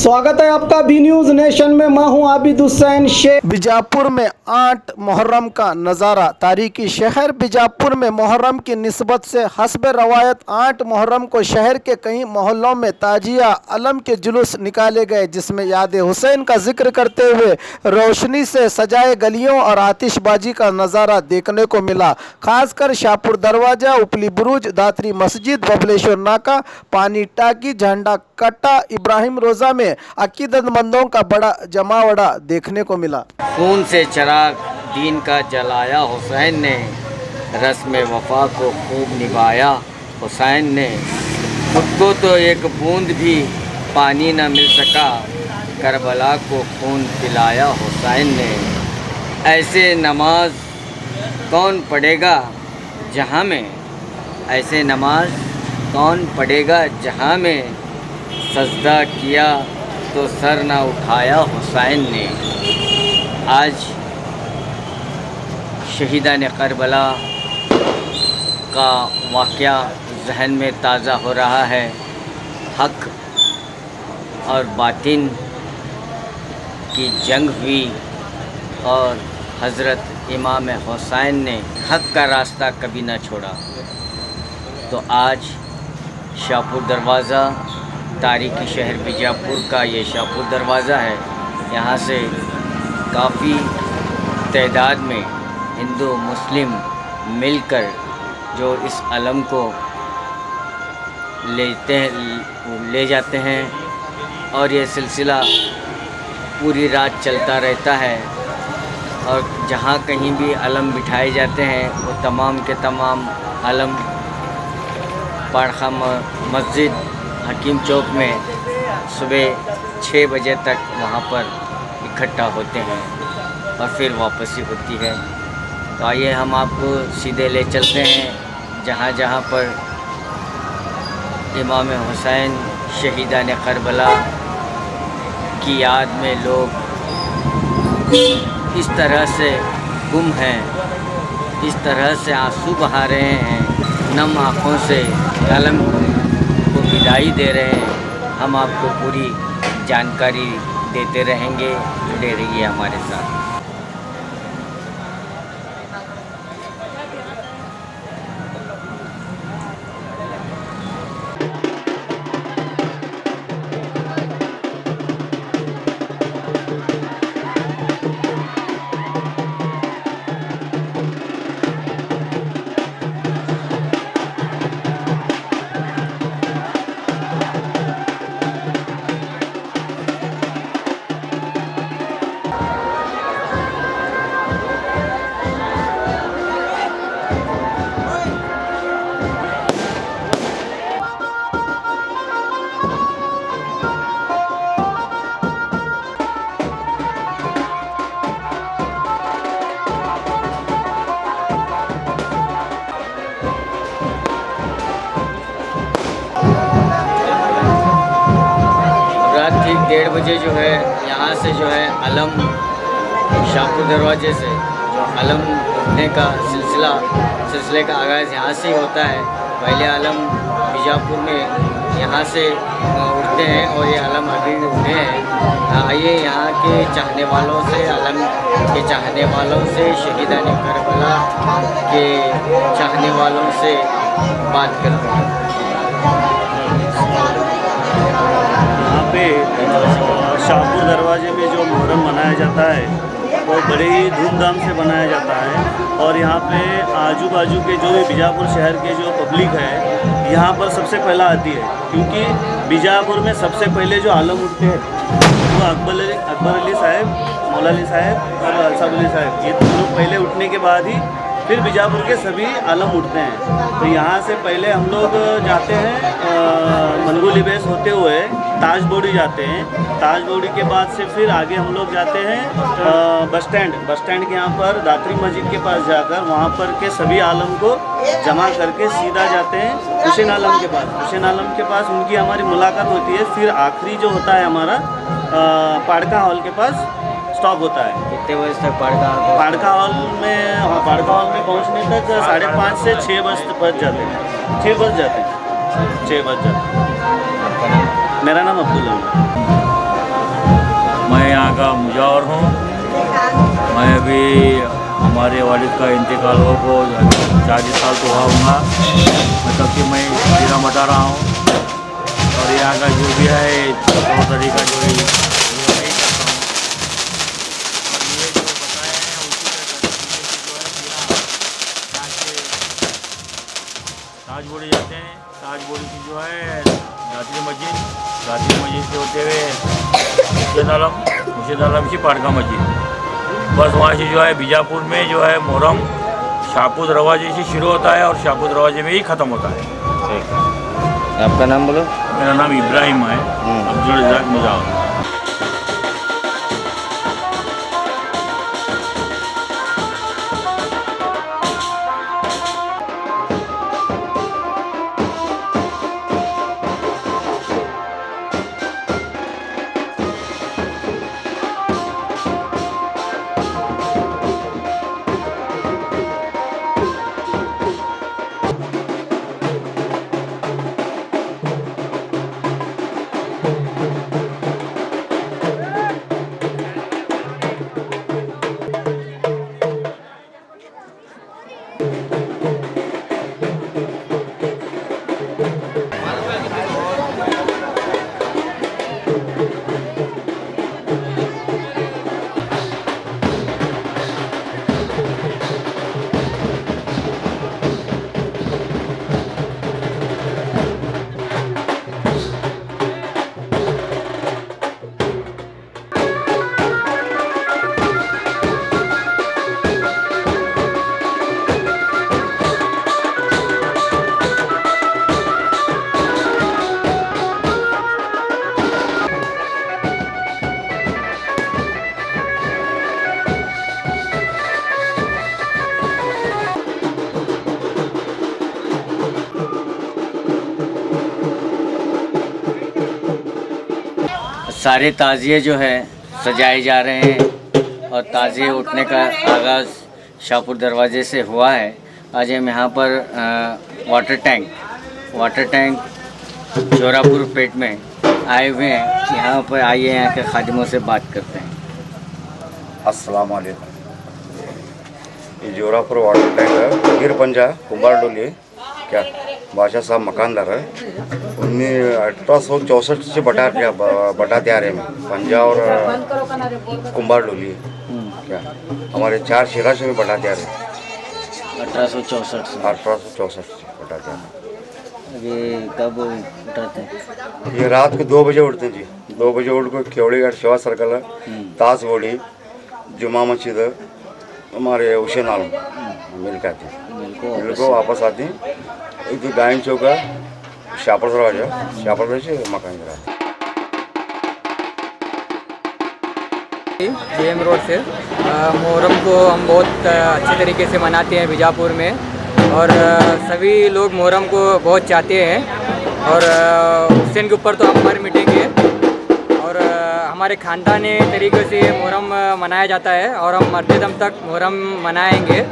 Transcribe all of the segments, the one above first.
स्वागत है आपका बी न्यूज नेशन में। मैं हूं आबिद हुसैन शेख। बीजापुर में 8 मुहर्रम का नज़ारा। तारीखी शहर बीजापुर में मुहर्रम की निस्बत से हस्ब रवायत 8 मुहर्रम को शहर के कई मोहल्लों में ताजिया अलम के जुलूस निकाले गए, जिसमें याद हुसैन का जिक्र करते हुए रोशनी से सजाए गलियों और आतिशबाजी का नज़ारा देखने को मिला। खासकर शाहपुर दरवाजा, उपली बुरुज, दातरी मस्जिद, बबलेश्वर नाका, पानी टाकी, झंडा कट्टा, इब्राहिम रोजा में अकीदतमंदों का बड़ा जमावड़ा देखने को मिला। खून से चिराग दीन का जलाया हुसैन ने, रस्म वफा को खूब निभाया हुसैन ने। खुद को तो एक बूंद भी पानी न मिल सका, करबला को खून पिलाया हुसैन ने। ऐसे नमाज कौन पढ़ेगा जहाँ में, ऐसे नमाज कौन पढ़ेगा जहाँ में, सजदा किया तो सर ना उठाया हुसैन ने। आज शहीदान करबला का वाक़या जहन में ताज़ा हो रहा है। हक़ और बातिन की जंग हुई और हज़रत इमाम हुसैन ने हक़ का रास्ता कभी ना छोड़ा। तो आज शाहपुर दरवाज़ा, तारीखी शहर बीजापुर का ये शाहपुर दरवाज़ा है। यहाँ से काफ़ी तादाद में हिंदू मुस्लिम मिलकर जो इस अलम को ले जाते हैं और ये सिलसिला पूरी रात चलता रहता है। और जहाँ कहीं भी अलम बिठाए जाते हैं वो तमाम के तमाम अलम पाड़खा मस्जिद हकीम चौक में सुबह 6 बजे तक वहाँ पर इकट्ठा होते हैं और फिर वापसी होती है। तो आइए हम आपको सीधे ले चलते हैं जहाँ जहाँ पर इमाम हुसैन शहीदान करबला की याद में लोग इस तरह से गुम हैं, इस तरह से आंसू बहा रहे हैं, नम आँखों से कलम को विदाई दे रहे हैं। हम आपको पूरी जानकारी देते रहेंगे, जुड़े रहिए हमारे साथ। ठीक 1:30 बजे जो है यहाँ से जो है अलम शाहपुर दरवाजे से जो अलम उठने का सिलसिले का आगाज़ यहाँ से ही होता है। पहले अलम बीजापुर में यहाँ से उठते हैं और ये अलम अभी उठे हैं। आइए यहाँ के चाहने वालों से, अलम के चाहने वालों से, शहीदान करबला के चाहने वालों से बात करते हैं। शाहपुर दरवाजे में जो मुहर्रम मनाया जाता है वो बड़े ही धूमधाम से मनाया जाता है। और यहाँ पे आजू बाजू के जो भी बीजापुर शहर के जो पब्लिक है यहाँ पर सबसे पहला आती है, क्योंकि बीजापुर में सबसे पहले जो आलम उठते हैं वो अकबर अली साहब, मौला अली साहब और अल्साब अली साहब, ये तीनों पहले उठने के बाद ही फिर बीजापुर के सभी आलम उठते हैं। तो यहाँ से पहले हम लोग जाते हैं मनगू लिबेस होते हुए ताज बोड़ी जाते हैं। ताज बोड़ी के बाद से फिर आगे हम लोग जाते हैं बस स्टैंड के यहाँ पर दातरी मस्जिद के पास जाकर वहाँ पर के सभी आलम को जमा करके सीधा जाते हैं हुसैन आलम के पास। हुसैन आलम के पास उनकी हमारी मुलाकात होती है। फिर आखिरी जो होता है हमारा पाड़का हॉल के पास स्टॉप होता है। कितने बजे तक पाड़का हॉल में पहुंचने तक 5:30 से 6 बज जाते हैं। 6 बज जाते हैं। मेरा नाम अब्दुल्ला है। यहाँ का मुजावर हूँ। मैं अभी हमारे वालिद का इंतकाल हो को 40 साल तो हुआ होगा, मैं तब से मैं जीरा बता रहा हूँ। और यहाँ का जो भी है तौर तरीका जो है वही करता हूँ। और ये जो बताए हैं उसी का ताजबोड़ी जाते हैं। ताजबोड़ी की जो है गाजरी मस्जिद से होते हुए मुर्शिद आलम की पारका मस्जिद, बस वहाँ से जो है बीजापुर में जो है मुहर्रम शाहपुर दरवाजे से शुरू होता है और शाहपुर दरवाजे में ही ख़त्म होता है। ठीक है, आपका नाम बोलो। मेरा नाम इब्राहिम है, अब्दुल रज़ाक मुजावर। सारे ताज़िए जो है सजाए जा रहे हैं और ताज़िए उठने का आगाज़ शाहपुर दरवाजे से हुआ है। आज हम यहाँ पर वाटर टैंक जोरापुर पेट में आए हुए हैं। यहाँ पर आइए, यहाँ के खादिमों से बात करते हैं। अस्सलाम वालेकुम। ये जोरापुर वाटर टैंक है, गिर पंजा कुंभार डोली क्या बादशाह साहब मकानदार है। 1864 से बटा तैयार है पंजा और कुंभार डोली क्या हमारे 4 शेरा से भी बटा तैयार है। 1864 से बटा तैयार। ये कब उठाते हैं? ये रात को 2 बजे उठते हैं जी। 2 बजे उठ को केवड़ी घाट सेवा सर्कल ताज बोड़ी जुमा मस्जिद हमारे हुसैन आलम मिल के आते हैं, मिल को वापस आते हैं। एक गायन चौक है शाहपुर दरवाजा से मकान गिरा जेएम रोड से। मुहर्रम को हम बहुत अच्छे तरीके से मनाते हैं बीजापुर में, और सभी लोग मुहर्रम को बहुत चाहते हैं। और हुसैन के ऊपर तो हम मर मिटेंगे, और हमारे ख़ानदानी तरीके से मुहर्रम मनाया जाता है और हम मरते दम तक मुहर्रम मनाएंगे।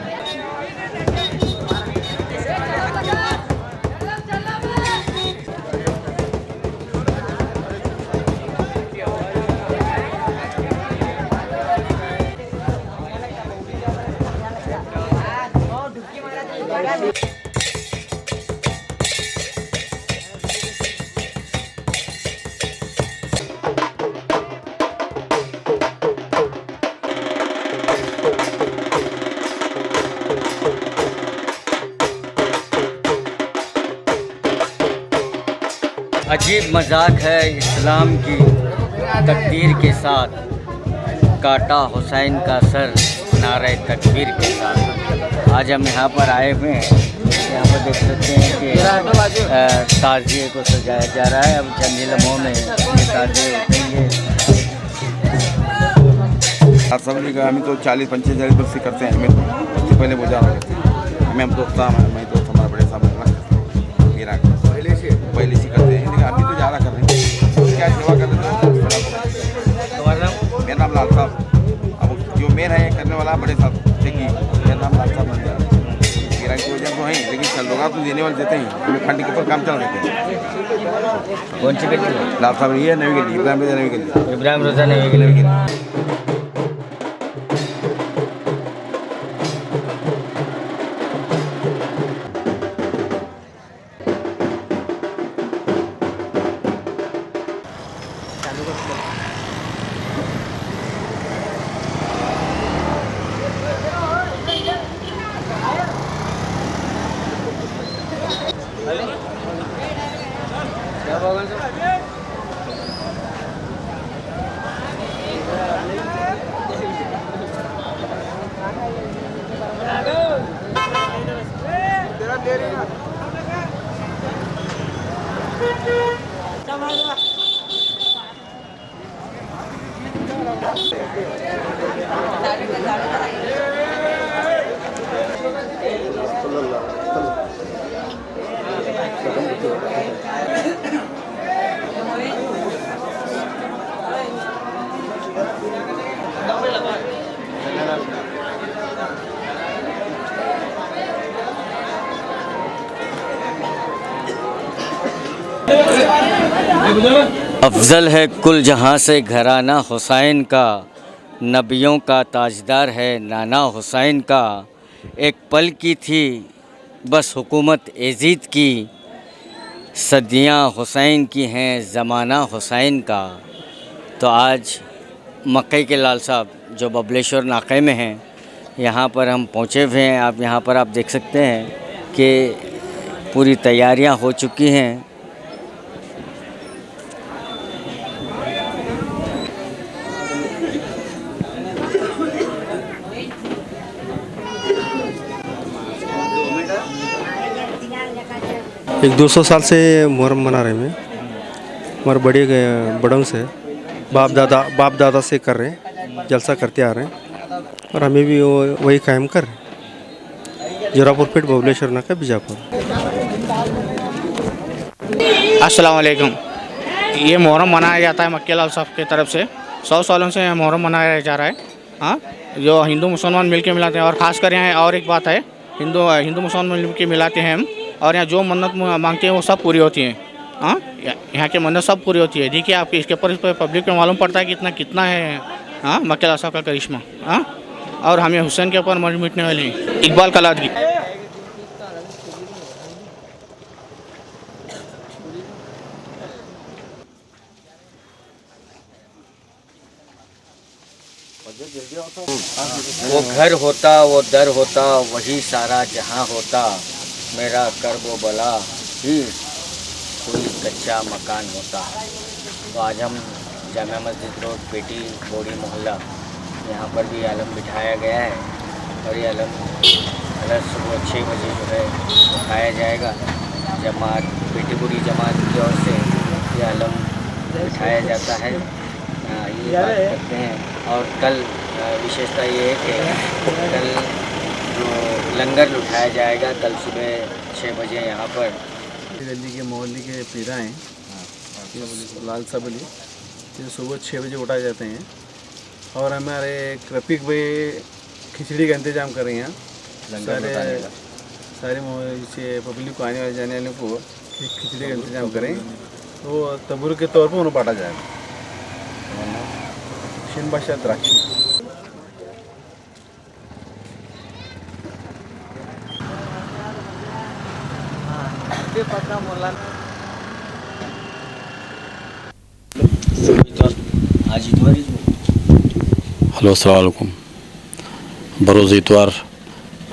अजीब मजाक है इस्लाम की तकदीर के साथ, काटा हुसैन का सर नारे तकबीर के साथ। आज हम यहाँ पर आए हुए हैं। यहाँ पर देख सकते हैं कि ताज़िए को सजाया जा रहा है। अब चंद लम्हों में ये ताज़िए उठेंगे। सभी का हमें तो 40-45 वर्ष से करते हैं। हमें उससे पहले वो जा रहे थे। हमें हम दोस्त मैं दोस्त हमारा बड़े साहब पहले से करते हैं, लेकिन अभी तो ज़्यादा कर रहे हैं। तो क्या सेवा कर रहे हैं? मेरा नाम लाल साहब। अब जो मेन है करने वाला बड़े साहब देखिए, मेरा नाम लाल साहब बन गया। गिराई की वजह तो है, लेकिन लोग तो देने वाले देते हैं, हमें फंड के ऊपर काम चल रहे थे। कौन सी गली लाल साहब ये नवी गली, इब्राहिम रजा नवी गली, इब्राहिम रजा नवी नवी गली। गली। अफजल है कुल जहाँ से घराना हुसैन का, नबियों का ताजदार है नाना हुसैन का। एक पल की थी बस हुकूमत यजीद की, सदियाँ हुसैन की हैं ज़माना हुसैन का। तो आज मक्के के लाल साहब जो बबलेश्वर नाके में हैं, यहाँ पर हम पहुँचे हुए हैं। आप यहाँ पर आप देख सकते हैं कि पूरी तैयारियाँ हो चुकी हैं। एक 200 साल से मुहर्रम मना रहे हैं। हमारे बड़ों से बाप दादा से कर रहे हैं, जलसा करते आ रहे हैं और हमें भी वही कायम कर रहे हैं। जोरापुर पेट बबलेश्वर नाका बीजापुर। अस्सलाम वालेकुम। ये मुहर्रम मनाया जाता है मक्के लाल साहब की तरफ से। 100 सालों से मुहर्रम मनाया जा रहा है। हाँ, जो हिंदू मुसलमान मिलके मिलाते हैं। और ख़ासकर यहाँ और एक बात है, हिंदू मुसलमान मिलके मिलाते हैं हम, और यहाँ जो मन्नत मांगते हैं वो सब पूरी होती हैं। हाँ, यहाँ के मन्नत सब पूरी होती है। देखिए आपके इसके ऊपर पब्लिक को मालूम पड़ता है कि कितना है। हाँ, मक्के लाल साहब का करिश्मा। हाँ, और हमें हुसैन के ऊपर मर मिटने वाले हैं। इकबाल कलादगी। वो घर होता, वो दर होता, वही सारा जहां होता, मेरा कर्ब व बला ही कोई कच्चा मकान होता। तो आज हम जामिया मस्जिद रोड पेटी बोड़ी मोहल्ला, यहाँ पर भी आलम बिठाया गया है और ये आलम कल सुबह 6 बजे जो है उठाया जाएगा। जमात पेटी बोड़ी जमात की ओर से ये आलम बिठाया जाता है। ये बात करते हैं। और कल विशेषता ये है कि कल जो लंगर उठाया जाएगा कल सुबह 6 बजे यहाँ पर। गली के मोहल्ले के पीरा हैं, लाल साबली, ये सुबह 6 बजे उठाए जाते हैं। और हमारे रफीक भाई खिचड़ी का इंतज़ाम कर रहे हैं। सारे से पब्लिक को आने वाले जाने वाले को खिचड़ी का इंतज़ाम करें, तो तबूर के तौर पर उन्हें बांटा जाएगा। शिन बादशाह द्राक्षी। हेलो, अस्सलाम वालेकुम। बरोज़ इतवार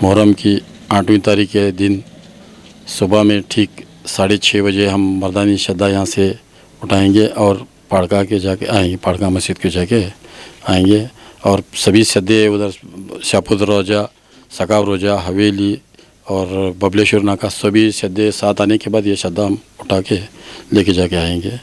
मुहर्रम की 8वीं तारीख के दिन सुबह में ठीक 6:30 बजे हम मर्दानी शद्दा यहाँ से उठाएंगे और पाड़का के जाके आएंगे, पाड़का मस्जिद के जाके आएंगे। और सभी सद्दे उधर शाहपुर रोजा, सकाव रोजा, हवेली और बबलेश्वर नाका सभी सद्दे साथ आने के बाद ये शद्दा हम उठा के लेके जाके आएंगे।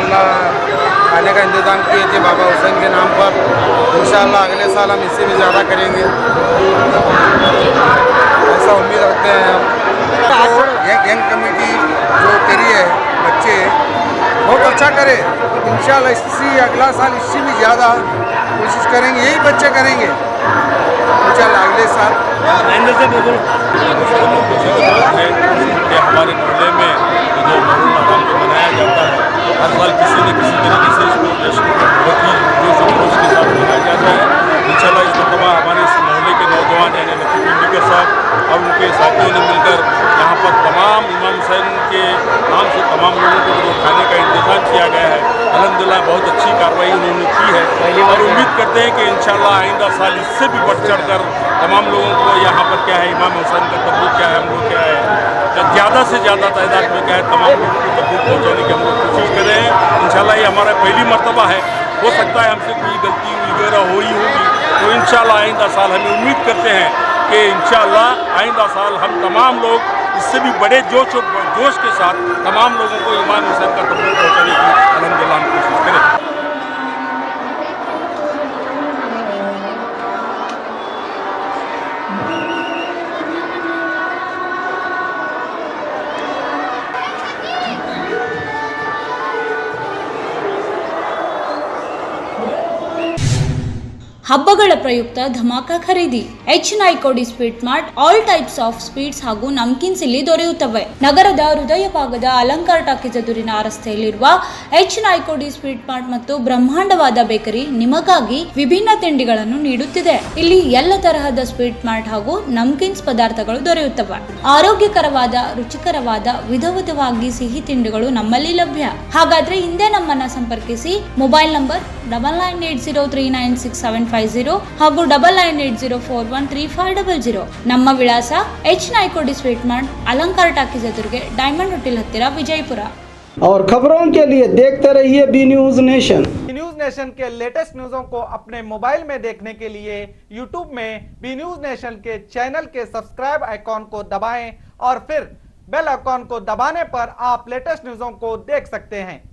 माशाल्लाह खाने का इंतज़ाम किए थे बाबा हुसैन के नाम पर। इंशाल्लाह अगले साल हम इससे भी ज़्यादा करेंगे, ऐसा उम्मीद रखते हैं हम। यंग कमेटी जो करी है बच्चे बहुत अच्छा करे, इंशाल्लाह इसी अगला साल इससे भी ज़्यादा कोशिश करेंगे, यही बच्चे करेंगे इंशाल्लाह अगले साल। हमारे मोहल्ले में जो मुहर्रम मनाया जाता है, हर साल किसी न किसी तरीके से इसको जश्न बहुत ही जोश और खरोश के साथ मनाया जाता है। इंशाल्लाह इस मरतबा हमारे इस मोहल्ले के नौजवान यानी लतीफ़ इंडिकर साहब और उनके साथियों ने मिलकर यहाँ पर तमाम इमाम हुसैन के नाम से तमाम लोगों को जो खाने का इंतज़ाम किया गया है, अल्हम्दुलिल्लाह बहुत अच्छी कार्रवाई उन्होंने की है और उम्मीद करते हैं कि इंशाल्लाह आइंदा साल इससे भी बढ़ चढ़ कर तमाम लोगों को यहाँ पर क्या है इमाम हुसैन का तबलीग क्या है, हम लोग क्या है ज़्यादा से ज़्यादा तादाद में क्या है तमाम लोगों को तबलीग पहुँचाने की हम लोग कोशिश कर रहे हैं। इंशाल्लाह ये हमारा पहली मरतबा है, हो सकता है हमसे कोई गलती वगैरह हो ही होगी, तो इंशाल्लाह आइंदा साल हम उम्मीद करते हैं कि इंशाल्लाह आइंदा साल हम तमाम लोग इससे भी बड़े जोश के साथ तमाम लोगों को इमाम हुसैन का तबलीग पहुँचाने की अल्हम्दुलिल्लाह हम कोशिश करें। ಹಬ್ಬಗಳ ಪ್ರಯುಕ್ತ ಧಮಾಕ ಖರೀದಿ H9 sweet mart all types of sweets ಹಾಗೂ ನಮ್ಕಿನ್ಸ್ ಇಲ್ಲಿ ದೊರೆಯುತ್ತವೆ. ನಗರದ ಹೃದಯ ಭಾಗದ ಅಲಂಕಾರ ಟಾಕೀಸ್ ಎದುರಿನ ರಸ್ತೆಯಲ್ಲಿರುವ H9 ಸ್ವೀಟ್ ಮಾರ್ಟ್ ಮತ್ತು ಬ್ರಹ್ಮಾಂಡವಾದ ಬೇಕರಿ ನಿಮಗಾಗಿ ವಿಭಿನ್ನ ತಿಂಡಿಗಳನ್ನು ನೀಡುತ್ತಿದೆ. ಇಲ್ಲಿ ಎಲ್ಲ ತರಹದ ಸ್ವೀಟ್ ಮಾರ್ಟ್ ಹಾಗೂ ನಮ್ಕಿನ್ಸ್ ಪದಾರ್ಥಗಳು ದೊರೆಯುತ್ತವೆ. ಆರೋಗ್ಯಕರವಾದ ರುಚಿಕರವಾದ ವಿಧವಾಗಿ ಸಿಹಿ ತಿಂಡಿಗಳು ನಮ್ಮಲ್ಲಿ ಲಭ್ಯ. ಹಾಗಾದ್ರೆ ಹಿಂದೆ ನಮ್ಮನ್ನ ಸಂಪರ್ಕಿಸಿ. ಮೊಬೈಲ್ ನಂಬರ್ 9980396750 ಹಾಗೂ 9980413500. ನಮ್ಮ ವಿಳಾಸ H9 sweet mart, Alankar talkies ಎದುರಿಗೆ, ಡೈಮಂಡ್ ಹೋಟೆಲ್ ಹತ್ತಿರ, ವಿಜಯಪುರ. और खबरों के लिए देखते रहिए B news nation. News nation के लेटेस्ट न्यूज़ों को अपने मोबाइल में देखने के लिए यूट्यूब में बी न्यूज नेशन के चैनल के सब्सक्राइब आइकॉन को दबाएं और फिर बेल आइकॉन को दबाने पर आप लेटेस्ट न्यूज़ों को देख सकते हैं।